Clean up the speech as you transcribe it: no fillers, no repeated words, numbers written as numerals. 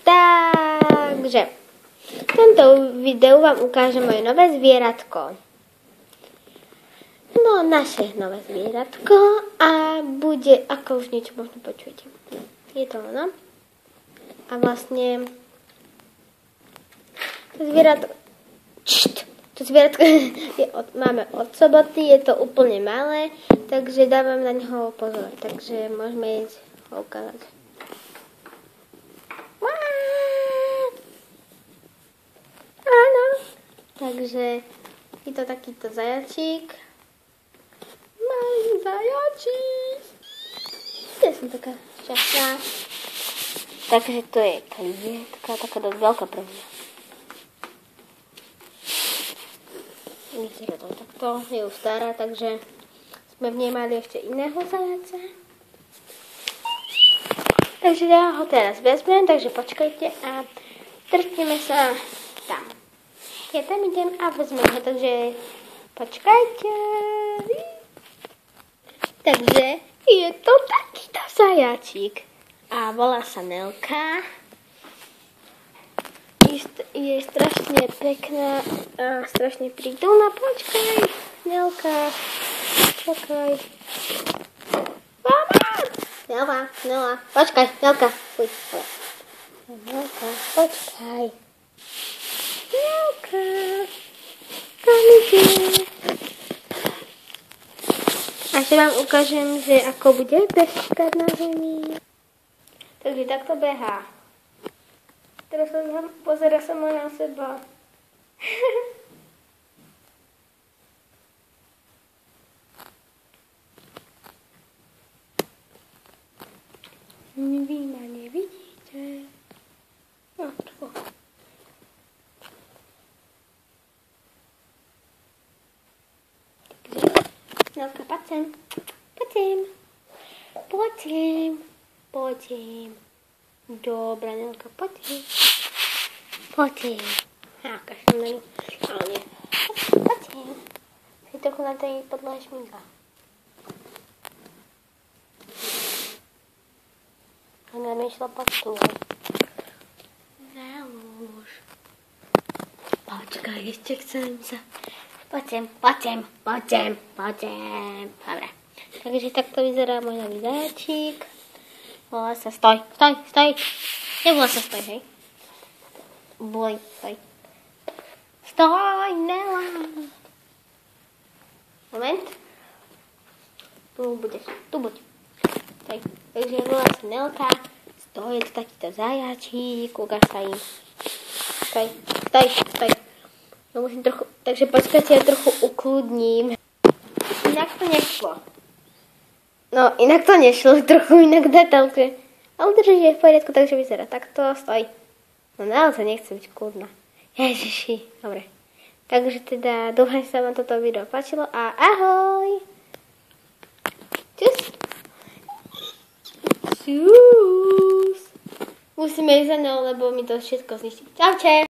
Takže v tomto videu vám ukážem moje nové zvieratko. No, naše nové zvieratko a bude, ako už niečo možno počujete. Je to ono. A vlastne to zvieratko máme od soboty, je to úplne malé, takže dávam na neho pozor. Takže môžeme ísť ho ukázať. Áno. Takže je to takýto zajačík. Malý zajačík. Ja som taká šťastná. Takže to je klietka, taká dosť veľká pre mňa. Vyzerá to takto, je už stará, takže sme v nej mali ešte iného zajaca. Takže ja ho teraz vezmem, takže počkajte a stretneme sa tam. Ja tam idem a vezmem ho, takže počkajte. Takže je to takýto zajačík a volá sa Nelka. Je strašne pekná a strašne prítomná. Počkaj, Nelka, počkaj. Mama! Nela, počkaj, Nelka, poď. Nelka, počkaj. Nelka, kam ide? A ešte vám ukážem, že ako bude behať na zemi. Takže takto behá. Teraz pozera sama na seba. Vy ma nevidíte. No, čo? Takže, Nelka, poď sem. Poď sem. Dobre, Nelka, poď sem. Ja, kažem na ňu. Ale nie. Poď sem. Si trochu na tej podlohe šminka. Ona mi šla pod stôl. Už. Počkaj, ešte chcem sa. Poď sem. Dobre. Takže takto vyzerá môj nový zajačík. Volá sa stoj. Nevolá sa stoj, hej? Stoj. Stoj, Nela. Moment. Tu buď. Stoj. Takže volá sa Nelka. Stoj, je to takýto zajačík. Ukáž sa im. Stoj. No musím trochu, takže počkajte, ja trochu ukludním. Inak to nešlo, trochu inak detálke. Ale drží, že je v poriadku, takže vyzerá takto, stoj. No naozaj nechce byť kľudná. Ježiši, dobre. Takže teda dúfam, že sa vám toto video páčilo a ahoj! Čus! Musíme ísť za mnou, lebo mi to všetko zničí. Čaute!